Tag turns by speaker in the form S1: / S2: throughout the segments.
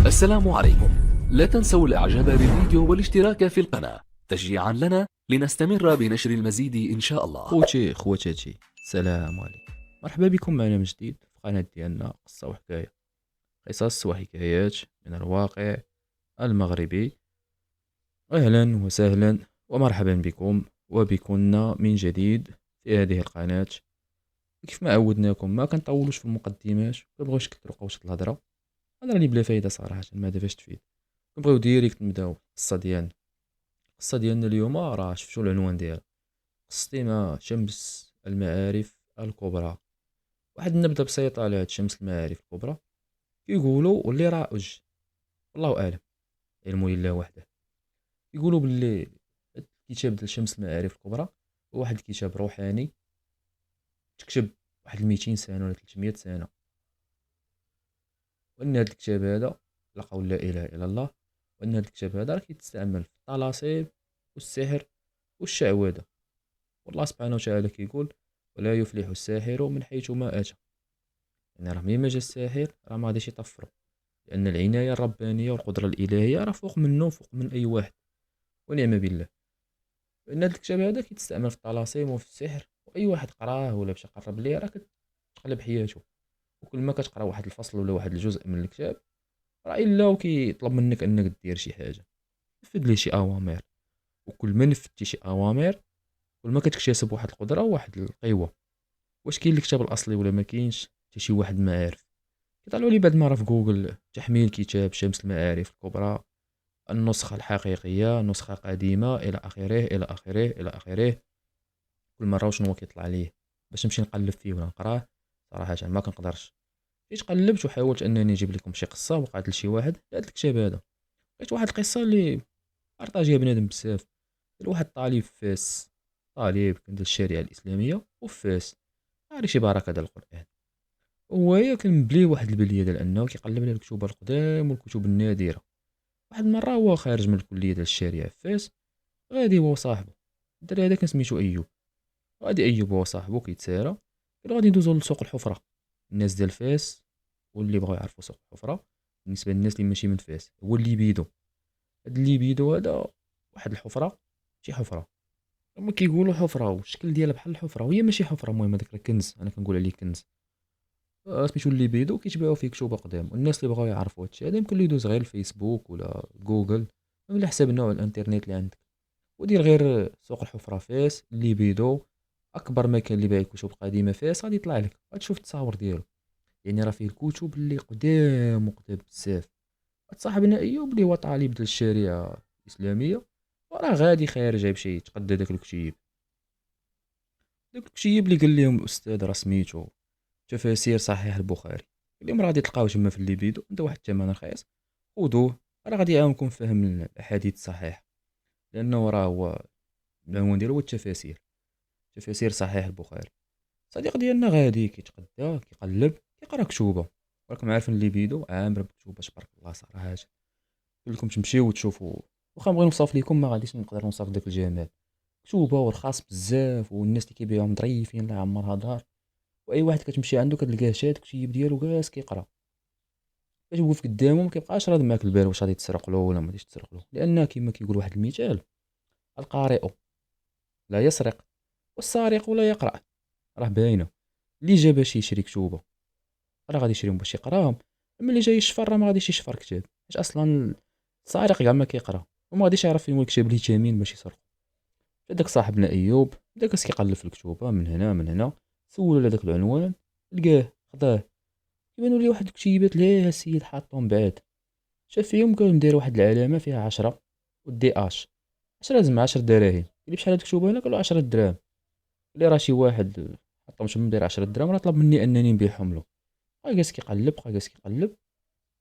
S1: السلام عليكم. لا تنسوا الاعجاب بالفيديو والاشتراك في القناة تشجيعا لنا لنستمر بنشر المزيد ان شاء الله.
S2: خوتي خواتاتي، السلام عليكم. مرحبا بكم معنا من جديد في قناة ديالنا قصة وحكاية، قصص وحكايات من الواقع المغربي. أهلا وسهلا ومرحبا بكم وبكنا من جديد في هذه القناة. كيف ما عودناكم ما كنطولوش في المقدمات، كنبغيوش كترقوا وسط الهضرة اللي بلا فايدة صراحة، ما هذا فاش تفيد. كنبغيو ديريكت نبداو القصة ديالنا. القصة ديالنا اليوم راه شفتو العنوان ديالها، قصتي مع شمس المعارف الكبرى. واحد النبذة بسيطة على هاد شمس المعارف الكبرى. كيقولوا واللي رائج، والله أعلم، علم لله وحده. يقولوا باللي هاد الكتاب ديال شمس المعارف الكبرى هو واحد الكتاب روحاني تكتب واحد 200 سنة ولا 300 سنة، وأن هاد الكتاب هذا لا قول لا إله إلا الله، وأن هاد الكتاب هذا راه كيتستعمل في الطلاسم والسحر والشعوذة. والله سبحانه وتعالى كيقول: ولا يفلح الساحر من حيث ما أتى. يعني راه ملي ما جا الساحر راه ما غاديش يطفرو، لأن العناية الربانية والقدرة الإلهية راه فوق منه، فوق من أي واحد، ونعم بالله. لأن هاد الكتاب هذا كيتستعمل في الطلاسم وفي السحر، وأي واحد قراه ولا مشى قرب ليه راه كتقلب حياته. وكل ما كتقرا واحد الفصل ولا واحد الجزء من الكتاب راه إلا وكيطلب منك أنك دير شي حاجة، نفذ ليه شي أوامر. وكل ما نفذتي شي أوامر كل ما كتكتسب واحد القدرة وواحد القوة. واش كاين الكتاب الأصلي ولا ما كاينش؟ حتى شي واحد ما عارف. كيطلعوا لي بعد المرة في جوجل تحميل كتاب شمس المعارف الكبرى، النسخة الحقيقية، نسخة قديمة، إلى آخره إلى آخره إلى آخره. كل مرة وشنو كيطلع ليه باش نمشي نقلب فيه ولا نقراه، صراحة ما كنقدرش. جيت قلبت وحاولت أنني نجيب لكم شي قصة وقعت لشي واحد هاد الكتاب هذا. لقيت واحد القصة اللي بارطاجيها بنادم بزاف، ديال واحد الطالب في فاس. طالب كان ديال الشريعة الإسلامية وفي فاس، قاري شي بركة ديال القرآن. وهي كان مبلي واحد البلية ديال أنه كيقلب على الكتب القدام والكتب النادرة. واحد المرة هو خارج من الكلية ديال الشريعة في فاس، غادي هو وصاحبو. الدري هذا كان سميتو أيوب. غادي أيوب هو وصاحبو كيتسارا، قالوا غادي ندوزو لسوق الحفرة. الناس ديال فاس واللي بغاو يعرفوا سوق الحفرة بالنسبة للناس اللي ماشي من فاس هو اللي بيدو. هاد اللي بيدو هذا واحد الحفرة، شي حفرة هما كيقولوا حفرة والشكل ديالها بحال الحفرة وهي ماشي حفرة. المهم هذاك راه كنز، أنا كنقول عليه كنز. سميتو اللي بيدو، كيتباعوا فيه كتب قدام. والناس اللي بغاو يعرفوا هادشي هذا يمكن له يدوز غير الفيسبوك ولا جوجل ولا حساب نوع الانترنت اللي عندك، ودير غير سوق الحفرة فاس اللي بيدو. اكبر مكان اللي بايع كتب قديمه فاس غادي يطلع لك، غتشوف التصاور ديالو. يعني راه فيه الكتب اللي قدام وقدام بزاف. صاحبنا ايوب اللي هو طالب ديال الشريعه الاسلاميه وراه غادي خارج يمشي يتقدى داك الكتيب. داك الكتيب اللي قال لهم الاستاذ راه سميتو تفاسير صحيح البخاري. قال لهم راه غادي تلقاوه تما في اللي بيدو، عنده واحد الثمن رخيص، خذوه راه غادي يعاونكم في فهم الاحاديث الصحيحه. لانه راه هو العنوان ديالو هو التفاسير، تفاسير صحيح البخاري. الصديق ديالنا غادي كيتقدا كيقلب كيقرا كتوبه. راكم عارفين اللي بيدو عامر بكتوبه تبارك الله صراحه. نقول لكم تمشيو وتشوفوا، واخا نبغي نوصف لكم ما غاديش نقدر نوصف داك الجمال. كتوبه ورخاص بزاف، والناس اللي كيبيعوهم ظريفين لا عمرها دار. واي واحد كتمشي عنده كتلقاه شاد كتيب ديالو جالس كيقرا. كتوقف قدامه ما كيبقاش راد معاك البال واش غادي تسرق له ولا ما غاديش تسرق له، لان كما كيقول واحد المثال: القارئ لا يسرق والسارق لا يقرأ. راه باينه. اللي جا باش يشري كتوبه راه غادي يشريهم باش يقراهم، اما اللي جاي يشفر راه ما غاديش يشفر كتاب، حيت اصلا السارق كاع ما كيقرا وما غاديش يعرف فين هو الكتاب اللي ثمين باش يسرق. هذاك صاحبنا ايوب بدا كيقلب في الكتوبه من هنا من هنا، سول على داك العنوان، لقاه خداه. كيبانوا ليه واحد الكتيبات ليه السيد حاطهم بعاد. شاف فيهم كان داير واحد العلامه فيها 10 ودي اش. 10 لازم 10 دراهم. قال لي بشحال هاد الكتوبه هنا؟ قالوا 10 دراهم. قال لي راه شي واحد حطهم تما داير 10 دراهم راه طلب مني انني نبيعهم له. بقى جالس كيقلب بقى جالس كيقلب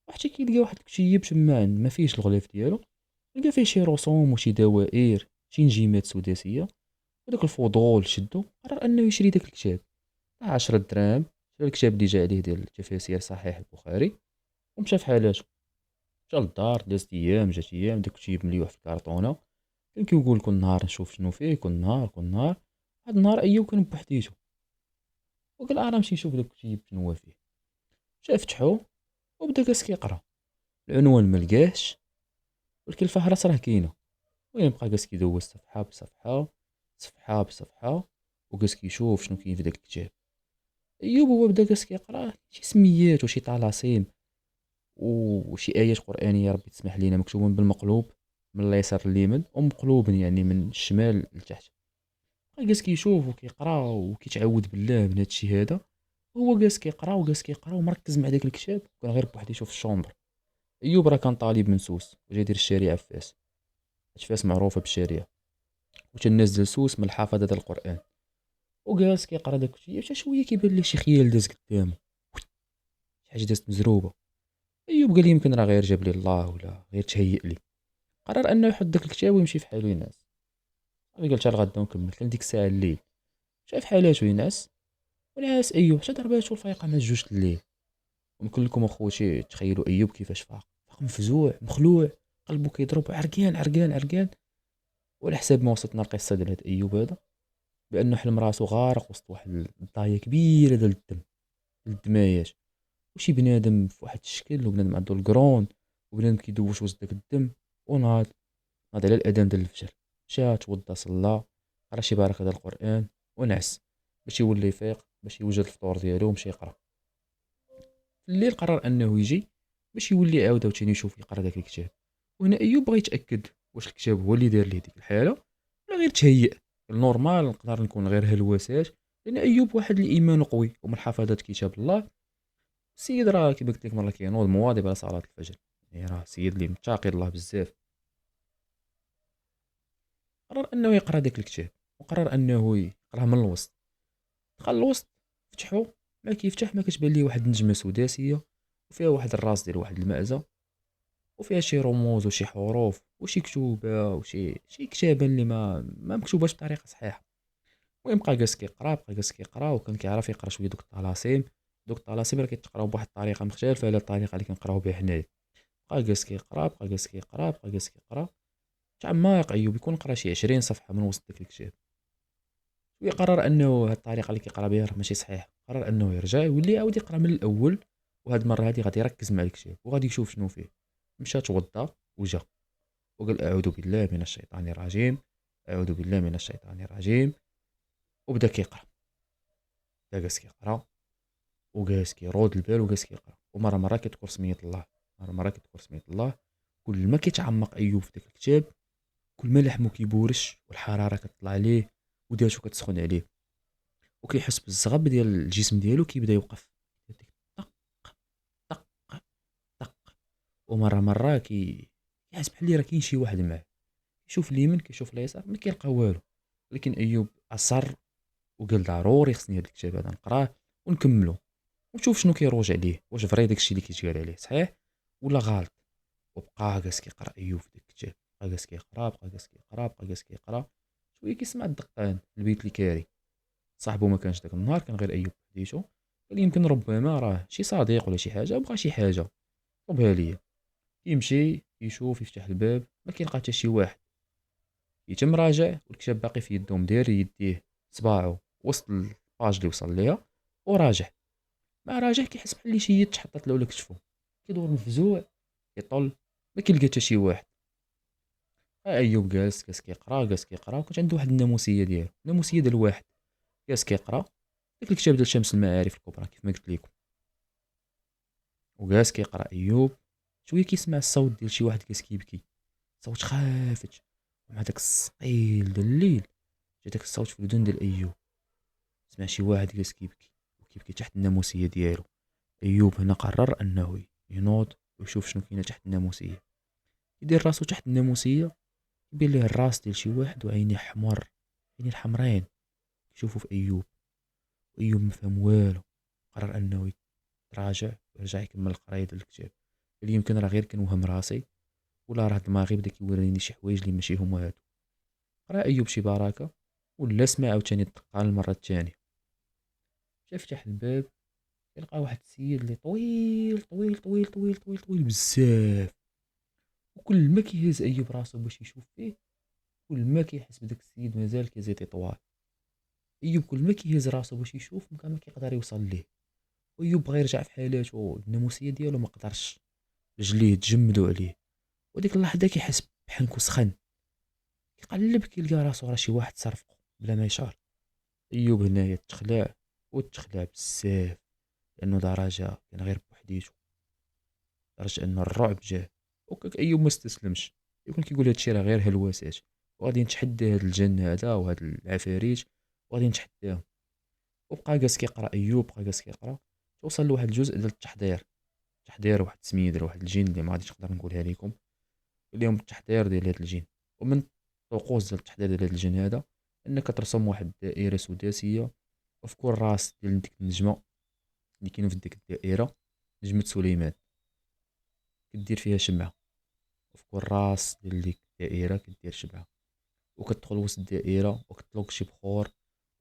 S2: وحتى كيلقى واحد الكتيب تما ما فيهش الغلاف ديالو، لقى فيه شي رسوم وشي دوائر شي نجيمات سداسيه. وداك الفضول شدو قرر انه يشري داك الكتاب. 10 دراهم شرا الكتاب اللي جا عليه ديال تفاسير صحيح البخاري ومشى في حالاته. مشى للدار، دازت ايام جات ايام، داك الكتيب مليوح في الكرتونه. كان كيقول كل نهار نشوف شنو فيه، كل نهار كل نهار. واحد النهار ايوب كان بوحديتو وقال راه نمشي نشوف داك الكتيب شنو هو فيه. مشى فتحو وبدا جالس كيقرا. العنوان ما لقاهش، ولكن الفهرس راه كاينه. المهم بقى جالس كيدوز صفحه بصفحه، صفحه بصفحه، وجالس كيشوف شنو كاين في داك الكتاب. ايوب هو بدا جالس كيقرا شي سميات وشي طلاسيم وشي ايات قرانيه ربي تسمح لينا مكتوبين بالمقلوب من اليسار لليمين، ومقلوبين يعني من الشمال لتحت. بقى جالس كيشوف وكيقرا وكيتعوذ بالله من هادشي هذا. هو جالس كيقرا وجالس كيقرا ومركز مع داك الكتاب، كان غير بوحديتو في الشومبر. ايوب راه كان طالب منسوس وجاي يدير الشريعه في فاس. فاس معروفه بالشريعه، وتنزل سوس من الحافظه ديال القران. وجالس كيقرا داك الشيء حتى شويه كيبان ليه شي خيال داز قدامه، شي حاجه دازت مزروبه. ايوب قال يمكن راه غير جاب لي الله ولا غير تهيأ لي. قرر انه يحط داك الكتاب ويمشي في حاله ينعس. صافي قال حتى الغدا ونكمل. كان ديك الساعه الليل، شاف حالاته ينعس ونعس ايوب حتى ضرباتو الفايقه مع الجوج الليل. ويمكن لكم اخوتي تخيلوا ايوب كيفاش فاق. فاق مفزوع مخلوع، قلبه كيضرب عرقان عرقان عرقان. وعلى حساب ما وصلتنا القصه ديال هاد ايوب هذا، بانه حلم راسو غارق وسط واحد الضايه كبيره ديال الدم، الدمايات، وشي بنادم في واحد الشكل، وبنادم عنده القرون، وبنادم كيدوش وسط داك الدم. ناض على الاذان ديال الفجر، مشى توضى صلى، قرا شي بركه ديال القران ونعس باش يولي يفيق، باش يوجد الفطور ديالو ومشي يقرا. في الليل قرر انه يجي باش يولي يعاود عاوتاني يشوف يقرا داك الكتاب. وهنا ايوب بغى يتاكد واش الكتاب هو اللي دار ليه ديك الحاله ولا غير تهيأ. النورمال نقدر نكون غير هلوسات، لان ايوب واحد الايمان قوي ومن حفظات كتاب الله. السيد راه كيما قلت لك مره كينوض مواظب على صلاه الفجر، يعني راه سيد اللي متاقي الله بزاف. قرر انه يقرا داك الكتاب، وقرر انه يقراه من الوسط. دخل الوسط، فتحو، ما كيفتح ما كتبان ليه واحد النجمه سداسيه، وفيها واحد الراس ديال واحد المعزه، وفيها شي رموز وشي حروف وشي كتوبه وشي كتابه اللي ما مكتوباش بطريقه صحيحه. المهم بقى جالس كيقرا، بقى جالس كيقرا، وكان كيعرف يقرا شويه دوك الطلاسيم. دوك الطلاسيم راه كيتقراو بواحد الطريقه مختلفه على الطريقه اللي كنقراو بها حنايا. بقى جالس كيقرا، بقى جالس كيقرا، بقى جالس كيقرا، تعماق ايوب يكون قرا شي 20 صفحه من وسط داك الكتاب. ويقرر انه هاد الطريقه اللي كيقرا بها راه ماشي صحيحه. قرر انه يرجع يولي يعاود يقرا من الاول، وهاد المره هادي غادي يركز مع الكتاب وغادي يشوف شنو فيه. مشى توضى وجا، وقال اعوذ بالله من الشيطان الرجيم، اعوذ بالله من الشيطان الرجيم، وبدا كيقرا. بدا جالس كيقرا وجالس كيرود البال وجالس كيقرا، ومره كيذكر سميه الله، مره كيذكر سميه الله. كل ما كيتعمق ايوب في داك الكتاب، كل ما لحمو كيبورش والحراره كتطلع عليه وداتو كتسخن عليه، وكيحس بالزغب ديال الجسم ديالو كيبدا يوقف. طق طق طق. ومره كيحس بحال اللي راه كاين شي واحد معاه. كيشوف اليمين كيشوف اليسار ما كيلقى والو. لكن ايوب اصر وقال ضروري خصني هاد الكتاب هذا نقراه ونكملو، ونشوف شنو كيروج عليه، واش فري داكشي اللي كيتقال عليه صحيح ولا غلط. وبقى جالس كيقرا ايوب في داك الكتاب، بقى جالس كيقرا، بقى جالس كيقرا، بقى جالس كيقرا. شويه كيسمع الدقان في البيت الكاري. صاحبو ما كانش داك النهار، كان غير ايوب حديتو. قال يمكن ربما راه شي صديق ولا شي حاجه بغى شي حاجه طلبها ليا. يمشي يشوف يفتح الباب ما كيلقى حتى شي واحد. يتم راجع والكتاب باقي في يدو، مدير يديه صباعو وسط الباج اللي وصل ليها وراجع. مع راجع كيحس بحال اللي شي يد تحطت له على كتفو. كيدور مفزوع، كيطل، ما كيلقى حتى شي واحد. ايوب جالس كيقرا، جالس كيقرا، وكانت عنده واحد الناموسيه ديالو، الناموسيه ديال واحد. جالس كيقرا داك الكتاب ديال شمس المعارف الكبرى كيف ما قلت لكم. وجالس كيقرا ايوب، شويه كيسمع الصوت ديال شي واحد جالس كيبكي، صوت خافت. ومع داك الثقيل ديال الليل جا داك الصوت في الودن ديال ايوب. سمع شي واحد جالس كيبكي وكيبكي تحت الناموسيه ديالو. ايوب هنا قرر انه ينوض ويشوف شنو كاين تحت الناموسيه. يدير راسو تحت الناموسيه، يبين ليه الراس ديال شي واحد وعينيه حمر، عينيه الحمرين كيشوفوا في ايوب. وايوب مفهم والو. قرر انه يتراجع ويرجع يكمل القرايه ديال الكتاب. قال يمكن راه غير كنوهم راسي، ولا راه دماغي بدا كيوريني شي حوايج اللي ماشي هما هادو. قرا ايوب شي بركه ولا سمع عاوتاني الدقان المره الثانيه. جا فتح الباب، يلقى واحد السيد اللي طويل طويل طويل طويل طويل طويل بزاف. وكل ما كيهز ايوب راسو باش يشوف فيه، كل ما كيحس بداك السيد مازال كيزيد يطوال. ايوب كل ما كيهز راسو باش يشوف ما كان ما كيقدر يوصل ليه. وايوب بغى يرجع في حالاته الناموسيه ديالو ما قدرش. رجليه تجمدوا عليه، وديك اللحظة كيحس بحنك وسخن، كيقلب كيلقى راسو راه شي واحد صرفقو بلا ما يشعر. أيوب هنايا تخلع وتخلع بزاف، لأنه درجة كان غير بوحديتو، لدرجة أن الرعب جاه. وكاك أيوب ما استسلمش، يكون كيقول هادشي راه غير هلوسات، وغادي نتحدى هاد الجن هذا وهاد العفاريت وغادي نتحداهم. وبقى جالس كيقرا أيوب، بقى جالس كيقرا، توصل لواحد الجزء ديال التحضير. التحضير واحد السمية ديال واحد الجن اللي ما غاديش نقدر نقولها لكم، اليوم التحضير ديال هاد الجن. ومن طقوس ديال التحضير ديال هاد الجن هذا انك ترسم واحد الدائره سداسيه، وفي كل راس ديال ديك النجمه اللي كاينه في ديك الدائره، نجمه سليمان، كدير فيها شمعه، وفي كل راس ديال ديك الدائره كدير شمعه، وكتدخل وسط الدائره وكتطلق شي بخور،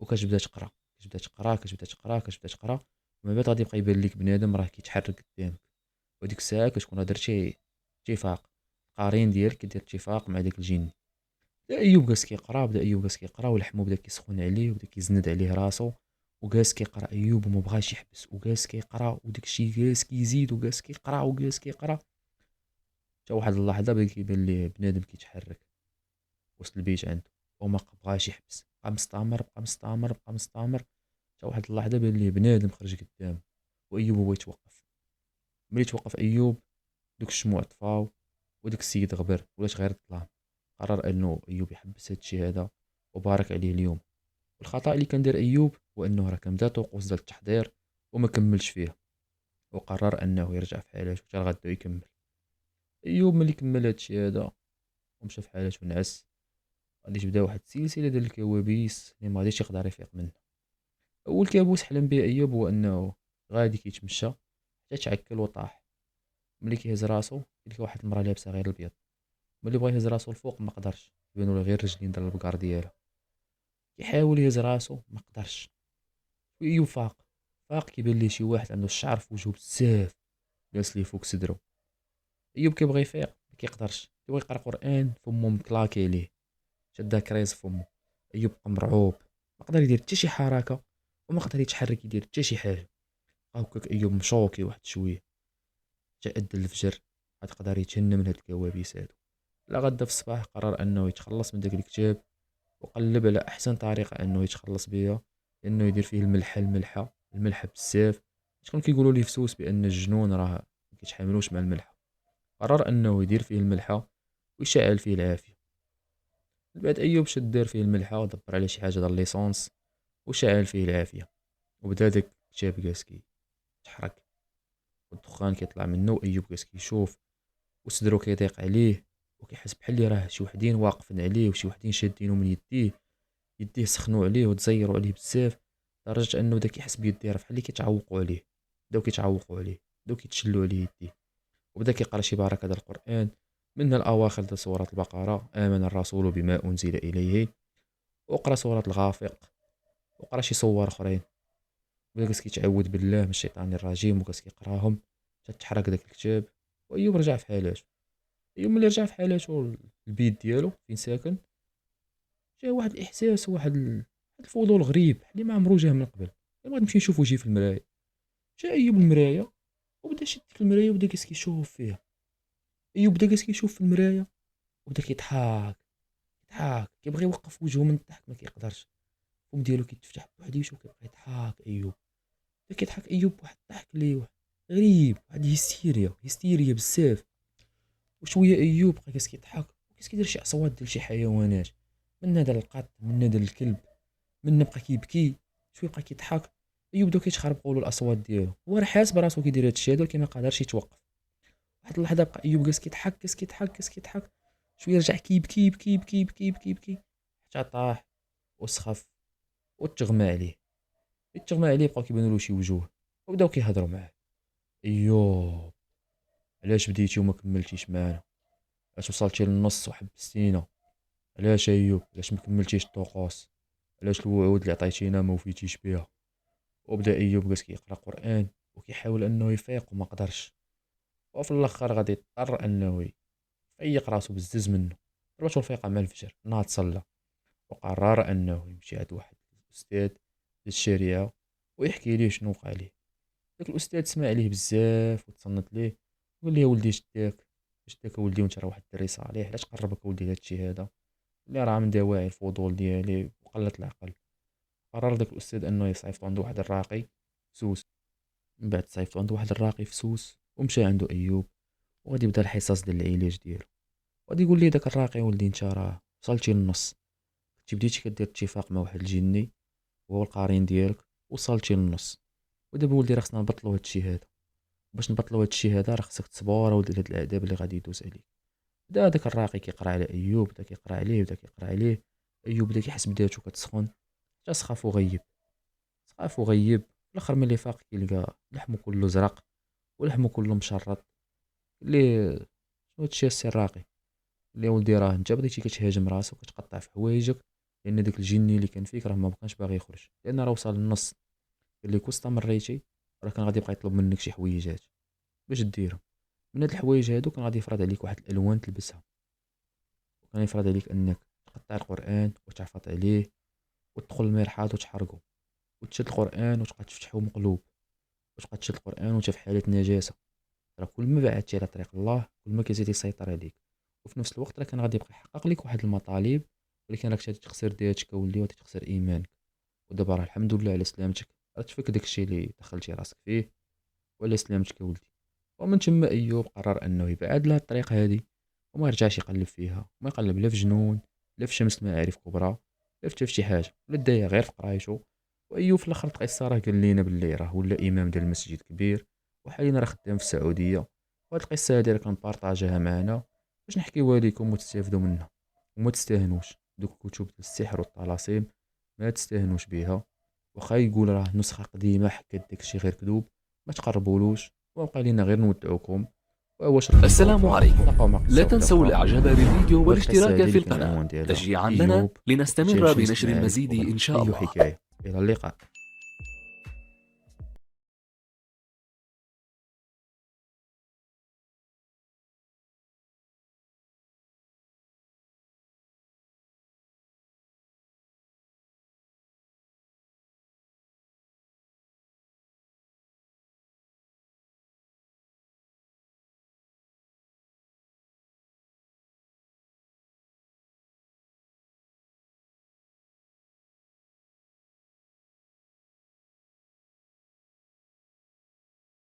S2: وكتبدا تقرا، كتبدا تقرا، كتبدا تقرا، كتبدا تقرا، ومن بعد غادي يبقى يبان لك بنادم راه كيتحرك قدامك. وديك الساعه كتكون درتي اتفاق، القارين ديالك كيدير اتفاق مع داك الجن. بدا ايوب جالس كيقرا، بدا ايوب جالس كيقرا، ولحمو بدا كيسخن عليه وبدا كيزند عليه راسو، وجالس كيقرا ايوب وما بغاش يحبس، وجالس كيقرا وداك الشيء جالس كيزيد، وجالس كيقرا وجالس كيقرا، حتى واحد اللحظه بدا كيبان ليه بنادم كيتحرك وسط البيت عنده، وما بغاش يحبس، بقى مستمر بقى مستمر بقى مستمر، حتى واحد اللحظه بان ليه بنادم خرج قدام، وايوب هو يتوقف. ملي توقف ايوب، دوك الشموع طفاو، وداك السيد غبر ولات غير الظلام. قرر انه ايوب يحبس هادشي هذا، وبارك عليه اليوم. الخطأ اللي كان دار أيوب هو أنه راه كان بدا طقوس ديال التحضير وما كملش فيه، وقرر أنه يرجع في حالاته حتى لغدو يكمل. أيوب ملي كمل هادشي هذا ومشى في حالاته ونعس، غادي تبدا واحد السلسلة ديال الكوابيس اللي ما غاديش يقدر يفيق منها. أول كابوس حلم به أيوب هو أنه غادي كيتمشى حتى تعكل وطاح. ملي كيهز راسو كيلقى واحد المرا لابسة غير البيض، ملي بغا يهز راسو الفوق ما قدرش، يبانو له غير رجلين ديال البقار ديالها. كيحاول يهز راسو ما قدرش. وأيوب فاق كيبان ليه شي واحد عنده الشعر في وجهه بزاف، جالس ليه فوق صدرو. ايوب كيبغي يفيق ما كيقدرش، كيبغي يقرا قران فمو مطلاكي ليه، شاد كريز فمو. ايوب بقى مرعوب، ما قدر يدير حتى شي حركه، وما قدر يتحرك يدير حتى شي حاجه. بقى هكاك ايوب مشوكي واحد شويه، حتى أدى الفجر عاد قدر يتهنى من هاد الكوابيس هادو. لا غدا في الصباح قرر انه يتخلص من داك الكتاب، وقلب على احسن طريقه انه يتخلص بها، انه يدير فيه الملحه بزاف. شكون كيقولوا ليه فسوس بان الجنون راه ما كيتحاملوش مع الملحه. قرر انه يدير فيه الملحه ويشعل فيه العافيه. من بعد ايوب شد دار فيه الملحه ودبر على شي حاجه ديال ليسونس وشعل فيه العافيه، وبدا داك الكتاب جالس كيتحرك والدخان كيطلع منه، وايوب جالس كيشوف وصدرو كيضيق عليه، وكيحس بحال اللي راه شي وحدين واقفين عليه وشي وحدين شادينو من يديه سخنوا عليه وتزيروا عليه بزاف، لدرجه انه بدا كيحس بيديه راه بحال اللي كيتعوقوا عليه. بداو كيتشلوا عليه يديه، وبدا كيقرا شي بركه ديال القران، منها الاواخر ديال سوره البقره، امن الرسول بما انزل اليه، وقرا سوره الغافق، وقرا شي صور اخرين. بدا جالس كيتعوذ بالله من الشيطان الرجيم وجالس كيقراهم حتى تحرك داك الكتاب. وايوب رجع في حالاته. ايوب ملي رجع في حالاته البيت ديالو فين ساكن، جا واحد الاحساس واحد الفضول غريب اللي ما عمرو جاه من قبل. بغيت نمشي نشوف وجهي في المرايه. جا ايوب المرايه وبدا شد ديك المرايه وبدا جالس كيشوف فيها. ايوب بدا جالس كيشوف في المرايه وبدا يضحك كيبغي يوقف وجهه من الضحك ما كيقدرش. الفم ديالو كيتفتح بوحديتو وكيبقى يضحك ايوب. بدا كيضحك ايوب بواحد الضحك اللي غريب، واحد هيستيريا بزاف. وشويه ايوب بقى جالس كيضحك وجالس كيدير شي اصوات ديال شي حيوانات، من هذا القط من هذا الكلب، من بقى كيبكي، شويه بقى كيضحك. ايوب بدا كيتخربقوا له الاصوات ديالو، هو راه حاس براسو كيدير هادشي هذا ولكن ما قادرش يتوقف. واحد اللحظه بقى ايوب جالس كيضحك شويه رجع كيبكي حتى طاح وسخف وتغمى عليه. تغمى عليه بقاو كيبانوا له شي وجوه وبداو كيهضروا معاه. ايوب علاش بديتي وما كملتيش معانا؟ علاش وصلتي للنص وحبستينا؟ علاش ايوب؟ علاش ما كملتيش الطقوس؟ علاش الوعود اللي عطيتينا ما وفيتيش بها؟ وبدا ايوب جالس كيقرا قران وكيحاول انه يفيق وما قدرش، وفي الاخر غادي يضطر انه يفيق راسو بزز منه. ضرباتو الفيقه مع الفجر، ناض صلى، وقرر انه يمشي عند واحد الاستاذ ديال الشريعه ويحكي ليه شنو وقع ليه. داك الاستاذ سمع عليه بزاف وتصنت ليه، قول لي يا ولدي شداك ولدي وانت راه واحد الدري صالح، علاش قربك ولدي لهاد الشيء هذا اللي راه من دواعي الفضول ديالي وقلة العقل. قرر داك الأستاذ أنه يصيفط عنده واحد الراقي سوس. من بعد صيفطو عند واحد الراقي في سوس ومشى عنده أيوب، وغادي يبدا الحصص ديال العلاج ديالو. غادي يقول ليه داك الراقي ولدي انت راه وصلتي للنص، كنتي بديتي كدير اتفاق مع واحد الجني وهو القرين ديالك، وصلتي للنص، ودابا ولدي راه خصنا نبطلو هادشي هذا. باش نبطلو هادشي هذا راه خصك تصبر اولدي لهاد العذاب اللي غادي يدوز عليك. بدا داك الراقي كيقرا على ايوب، بدا كيقرا عليه، بدا كيقرا عليه. ايوب بدا كيحس بداتو كتسخن، حتى سخاف وغيب. سخاف وغيب في الاخر ملي فاق كيلقى لحمو كله زرق ولحمو كله مشرط. اللي شنو هادشي السي الراقي؟ اللي ولدي راه انت بديتي كتهاجم راسك وكتقطع في حوايجك، لان داك الجني اللي كان فيك راه ما بقاش باغي يخرج، لان راه وصل للنص. قال لك واستمريتي راه كان غادي يبقى يطلب منك شي حويجات باش ديرهم. من هاد الحوايج هادو كان غادي يفرض عليك واحد الالوان تلبسها، وكان يفرض عليك انك تقطع القران وتحفظ عليه، وتدخل المرحاض وتحرقه، وتشد القران وتبقى تفتحو مقلوب، وتبقى تشد القران وانت في حاله نجاسه. راه كل ما بعدتي على طريق الله كل ما كيزيد يسيطر عليك. وفي نفس الوقت راه كان غادي يبقى يحقق لك واحد المطالب، ولكن راك غادي تخسر دياتك اولي وغادي تخسر ايمانك. ودابا راه الحمد لله على سلامتك، راه تفك داكشي اللي دخلتي راسك فيه، وعلى سلامتك يا ولدي. ومن تما ايوب قرر انه يبعد لها الطريق هذه وما يرجعش يقلب فيها، وما يقلب لا في جنون لا في شمس المعارف كبرى لا في شي حاجه، ولا دايا غير في قرايته. وايوب في الاخر القصه راه قال لينا باللي راه ولا امام ديال المسجد كبير، وحاليا راه خدام في السعوديه. وهاد القصه هادي راه كنبارطاجيها معنا باش نحكيوها ليكم وتستافدوا منها. وما تستهنوش دوك الكتب ديال السحر والطلاسم، ما تستهنوش بها. واخا يقول راه نسخه قديمه حكات داكشي غير كذوب، ما تقربولوش. وبقى لينا غير نودعوكم، واش راح
S1: السلام
S2: السوف
S1: عليكم.
S2: نلقاو مع
S1: لا
S2: قصه وحده
S1: تنسوا
S2: اخرى.
S1: الاعجاب بالفيديو
S2: وهاد القصه
S1: والاشتراك
S2: هادي
S1: في
S2: اللي كان
S1: القناة
S2: العنوان ديالها
S1: تشجيعا لنا
S2: ايوب
S1: لنستمر
S2: وتهاجم شمس
S1: بنشر
S2: المعارف
S1: المزيد
S2: الكبرى.
S1: إن شاء
S2: اي
S1: الله.
S2: حكايه. الى اللقاء.